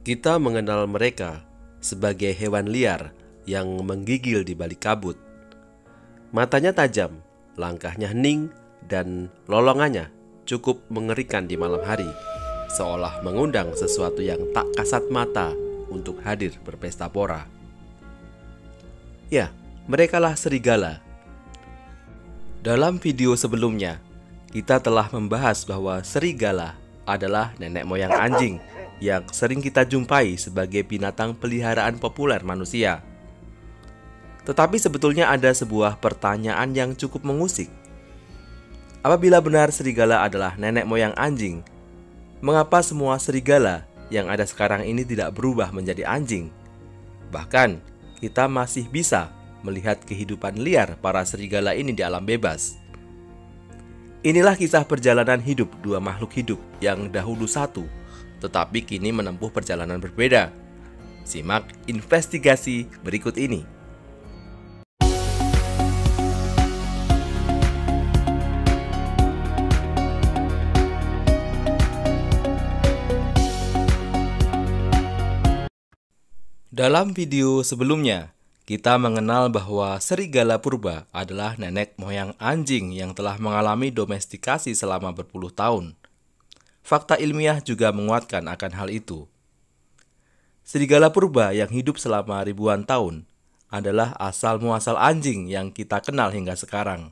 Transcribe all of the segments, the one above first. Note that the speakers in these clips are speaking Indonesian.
Kita mengenal mereka sebagai hewan liar yang menggigil di balik kabut. Matanya tajam, langkahnya hening, dan lolongannya cukup mengerikan di malam hari, seolah mengundang sesuatu yang tak kasat mata untuk hadir berpesta pora. Ya, merekalah serigala. Dalam video sebelumnya, kita telah membahas bahwa serigala adalah nenek moyang anjing yang sering kita jumpai sebagai binatang peliharaan populer manusia. Tetapi sebetulnya ada sebuah pertanyaan yang cukup mengusik. Apabila benar serigala adalah nenek moyang anjing, mengapa semua serigala yang ada sekarang ini tidak berubah menjadi anjing? Bahkan, kita masih bisa melihat kehidupan liar para serigala ini di alam bebas. Inilah kisah perjalanan hidup dua makhluk hidup yang dahulu satu, tetapi kini menempuh perjalanan berbeda. Simak investigasi berikut ini. Dalam video sebelumnya, kita mengenal bahwa serigala purba adalah nenek moyang anjing yang telah mengalami domestikasi selama berpuluh tahun. Fakta ilmiah juga menguatkan akan hal itu. Serigala purba yang hidup selama ribuan tahun adalah asal-muasal anjing yang kita kenal hingga sekarang.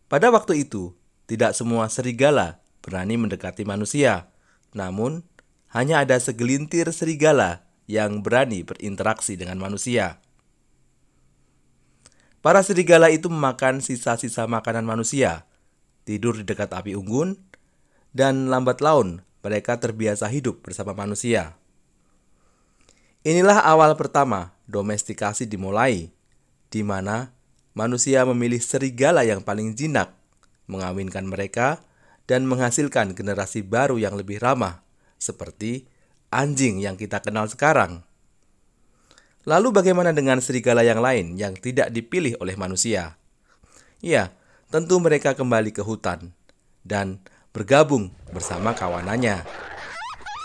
Pada waktu itu, tidak semua serigala berani mendekati manusia, namun hanya ada segelintir serigala yang berani berinteraksi dengan manusia. Para serigala itu memakan sisa-sisa makanan manusia, tidur di dekat api unggun, dan lambat laun mereka terbiasa hidup bersama manusia. Inilah awal pertama domestikasi dimulai, di mana manusia memilih serigala yang paling jinak, mengawinkan mereka, dan menghasilkan generasi baru yang lebih ramah, seperti anjing yang kita kenal sekarang. Lalu bagaimana dengan serigala yang lain yang tidak dipilih oleh manusia? Ya, tentu mereka kembali ke hutan dan bergabung bersama kawanannya.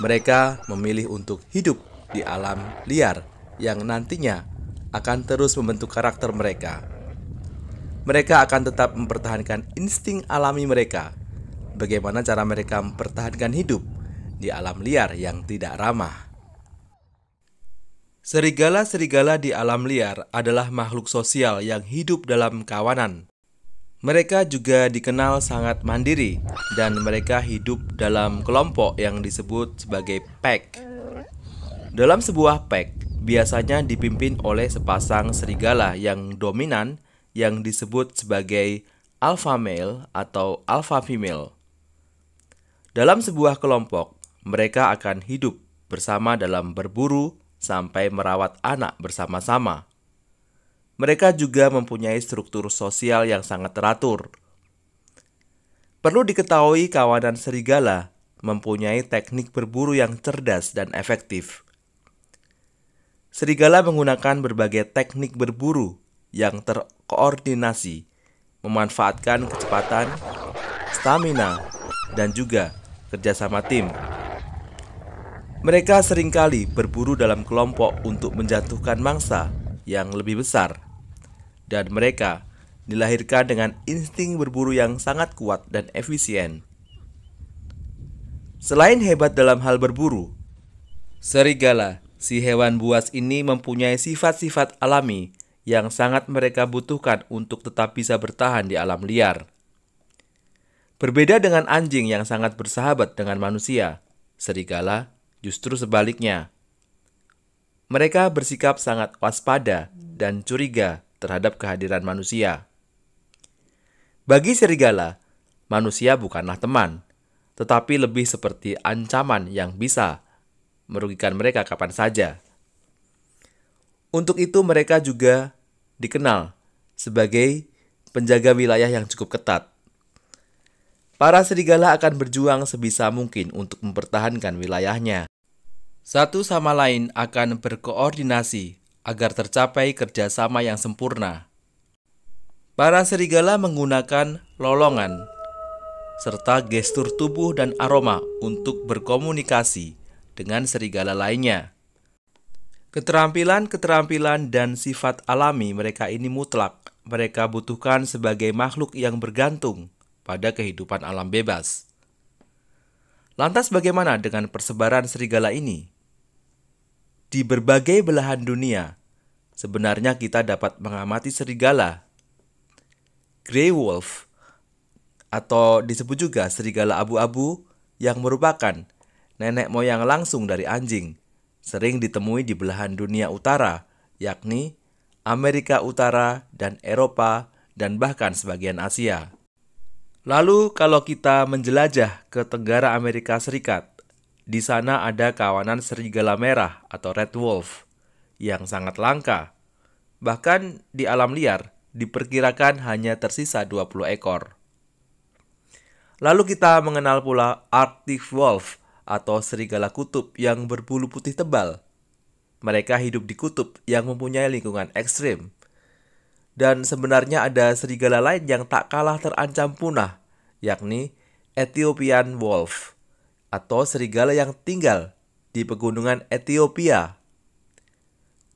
Mereka memilih untuk hidup di alam liar yang nantinya akan terus membentuk karakter mereka. Mereka akan tetap mempertahankan insting alami mereka. Bagaimana cara mereka mempertahankan hidup di alam liar yang tidak ramah? Serigala-serigala di alam liar adalah makhluk sosial yang hidup dalam kawanan. Mereka juga dikenal sangat mandiri dan mereka hidup dalam kelompok yang disebut sebagai pack. Dalam sebuah pack biasanya dipimpin oleh sepasang serigala yang dominan yang disebut sebagai alpha male atau alpha female. Dalam sebuah kelompok, mereka akan hidup bersama dalam berburu sampai merawat anak bersama-sama. Mereka juga mempunyai struktur sosial yang sangat teratur. Perlu diketahui kawanan serigala mempunyai teknik berburu yang cerdas dan efektif. Serigala menggunakan berbagai teknik berburu yang terkoordinasi, memanfaatkan kecepatan, stamina, dan juga kerjasama tim. Mereka seringkali berburu dalam kelompok untuk menjatuhkan mangsa yang lebih besar, dan mereka dilahirkan dengan insting berburu yang sangat kuat dan efisien. Selain hebat dalam hal berburu, serigala, si hewan buas ini mempunyai sifat-sifat alami yang sangat mereka butuhkan untuk tetap bisa bertahan di alam liar. Berbeda dengan anjing yang sangat bersahabat dengan manusia, serigala justru sebaliknya. Mereka bersikap sangat waspada dan curiga terhadap kehadiran manusia. Bagi serigala, manusia bukanlah teman, tetapi lebih seperti ancaman yang bisa merugikan mereka kapan saja. Untuk itu mereka juga dikenal sebagai penjaga wilayah yang cukup ketat. Para serigala akan berjuang sebisa mungkin untuk mempertahankan wilayahnya. Satu sama lain akan berkoordinasi agar tercapai kerjasama yang sempurna. Para serigala menggunakan lolongan serta gestur tubuh dan aroma untuk berkomunikasi dengan serigala lainnya. Keterampilan-keterampilan dan sifat alami mereka ini mutlak mereka butuhkan sebagai makhluk yang bergantung pada kehidupan alam bebas. Lantas bagaimana dengan persebaran serigala ini? Di berbagai belahan dunia, sebenarnya kita dapat mengamati serigala. Grey wolf atau disebut juga serigala abu-abu yang merupakan nenek moyang langsung dari anjing, sering ditemui di belahan dunia utara, yakni Amerika Utara dan Eropa dan bahkan sebagian Asia. Lalu kalau kita menjelajah ke Tenggara Amerika Serikat, di sana ada kawanan serigala merah atau red wolf yang sangat langka. Bahkan di alam liar diperkirakan hanya tersisa 20 ekor. Lalu kita mengenal pula Arctic wolf atau serigala kutub yang berbulu putih tebal. Mereka hidup di kutub yang mempunyai lingkungan ekstrim. Dan sebenarnya ada serigala lain yang tak kalah terancam punah, yakni Ethiopian wolf atau serigala yang tinggal di pegunungan Ethiopia.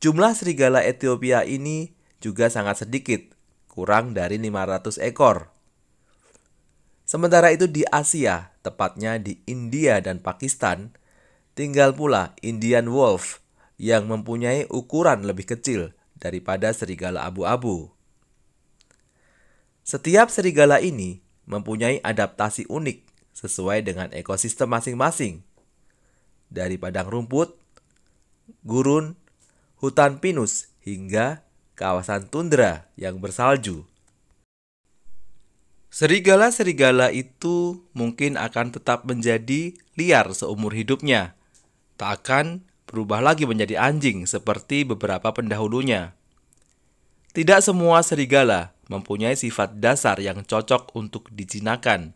Jumlah serigala Ethiopia ini juga sangat sedikit, kurang dari 500 ekor. Sementara itu di Asia, tepatnya di India dan Pakistan, tinggal pula Indian wolf yang mempunyai ukuran lebih kecil daripada serigala abu-abu. Setiap serigala ini mempunyai adaptasi unik sesuai dengan ekosistem masing-masing. Dari padang rumput, gurun, hutan pinus, hingga kawasan tundra yang bersalju. Serigala-serigala itu mungkin akan tetap menjadi liar seumur hidupnya. Tak akan berubah lagi menjadi anjing seperti beberapa pendahulunya. Tidak semua serigala mempunyai sifat dasar yang cocok untuk dijinakan.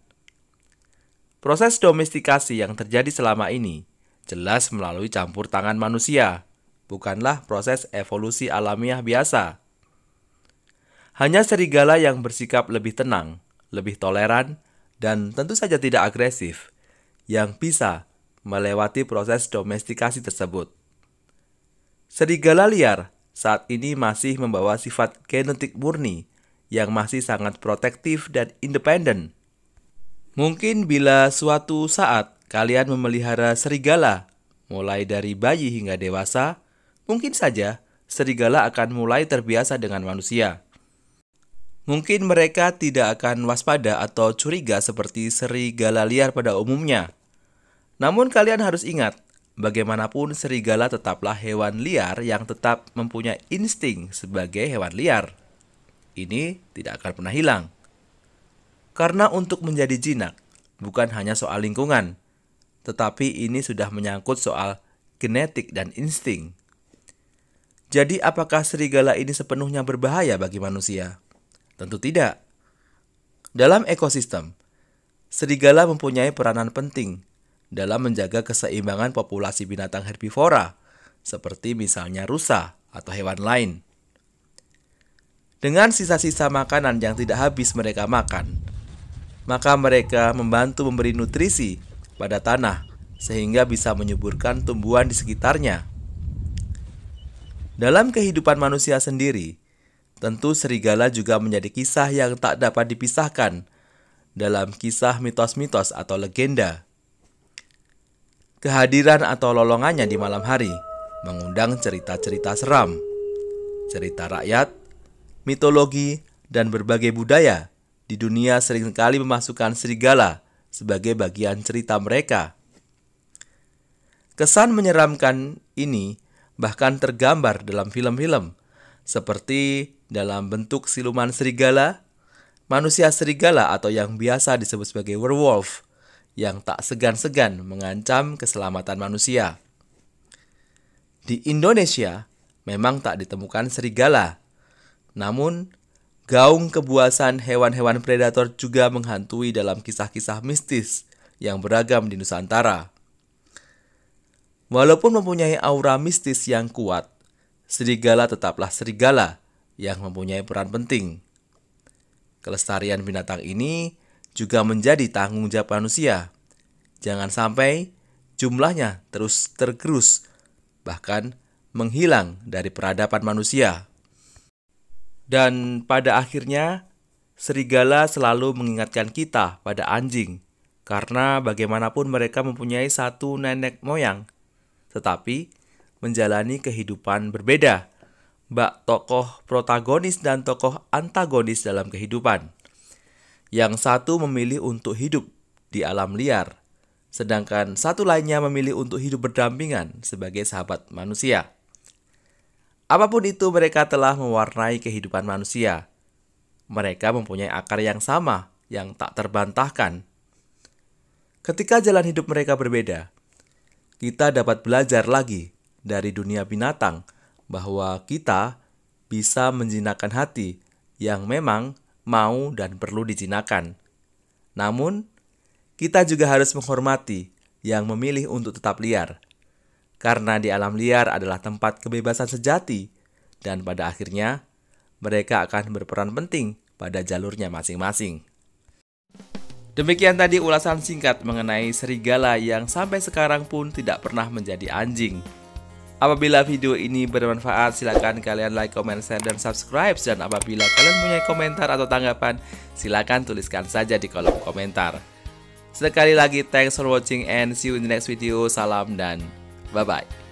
Proses domestikasi yang terjadi selama ini jelas melalui campur tangan manusia, bukanlah proses evolusi alamiah biasa. Hanya serigala yang bersikap lebih tenang, lebih toleran, dan tentu saja tidak agresif, yang bisa melewati proses domestikasi tersebut. Serigala liar saat ini masih membawa sifat genetik murni yang masih sangat protektif dan independen. Mungkin bila suatu saat kalian memelihara serigala, mulai dari bayi hingga dewasa, mungkin saja serigala akan mulai terbiasa dengan manusia. Mungkin mereka tidak akan waspada atau curiga seperti serigala liar pada umumnya. Namun kalian harus ingat, bagaimanapun serigala tetaplah hewan liar yang tetap mempunyai insting sebagai hewan liar. Ini tidak akan pernah hilang. Karena untuk menjadi jinak, bukan hanya soal lingkungan, tetapi ini sudah menyangkut soal genetik dan insting. Jadi apakah serigala ini sepenuhnya berbahaya bagi manusia? Tentu tidak. Dalam ekosistem, serigala mempunyai peranan penting dalam menjaga keseimbangan populasi binatang herbivora, seperti misalnya rusa atau hewan lain. Dengan sisa-sisa makanan yang tidak habis mereka makan, maka mereka membantu memberi nutrisi pada tanah sehingga bisa menyuburkan tumbuhan di sekitarnya. Dalam kehidupan manusia sendiri, tentu serigala juga menjadi kisah yang tak dapat dipisahkan dalam kisah mitos-mitos atau legenda. Kehadiran atau lolongannya di malam hari mengundang cerita-cerita seram, cerita rakyat, mitologi, dan berbagai budaya di dunia seringkali memasukkan serigala sebagai bagian cerita mereka. Kesan menyeramkan ini bahkan tergambar dalam film-film, seperti dalam bentuk siluman serigala, manusia serigala atau yang biasa disebut sebagai werewolf, yang tak segan-segan mengancam keselamatan manusia. Di Indonesia memang tak ditemukan serigala, namun gaung kebuasan hewan-hewan predator juga menghantui dalam kisah-kisah mistis yang beragam di Nusantara. Walaupun mempunyai aura mistis yang kuat, serigala tetaplah serigala yang mempunyai peran penting. Kelestarian binatang ini juga menjadi tanggung jawab manusia. Jangan sampai jumlahnya terus tergerus, bahkan menghilang dari peradaban manusia. Dan pada akhirnya, serigala selalu mengingatkan kita pada anjing, karena bagaimanapun mereka mempunyai satu nenek moyang, tetapi menjalani kehidupan berbeda, bak tokoh protagonis dan tokoh antagonis dalam kehidupan. Yang satu memilih untuk hidup di alam liar, sedangkan satu lainnya memilih untuk hidup berdampingan sebagai sahabat manusia. Apapun itu, mereka telah mewarnai kehidupan manusia. Mereka mempunyai akar yang sama, yang tak terbantahkan. Ketika jalan hidup mereka berbeda, kita dapat belajar lagi dari dunia binatang bahwa kita bisa menjinakkan hati yang memang mau dan perlu dijinakkan. Namun, kita juga harus menghormati yang memilih untuk tetap liar. Karena di alam liar adalah tempat kebebasan sejati, dan pada akhirnya mereka akan berperan penting pada jalurnya masing-masing. Demikian tadi ulasan singkat mengenai serigala yang sampai sekarang pun tidak pernah menjadi anjing. Apabila video ini bermanfaat, silakan kalian like, comment, share, dan subscribe. Dan apabila kalian punya komentar atau tanggapan, silakan tuliskan saja di kolom komentar. Sekali lagi, thanks for watching and see you in the next video. Salam dan bye-bye.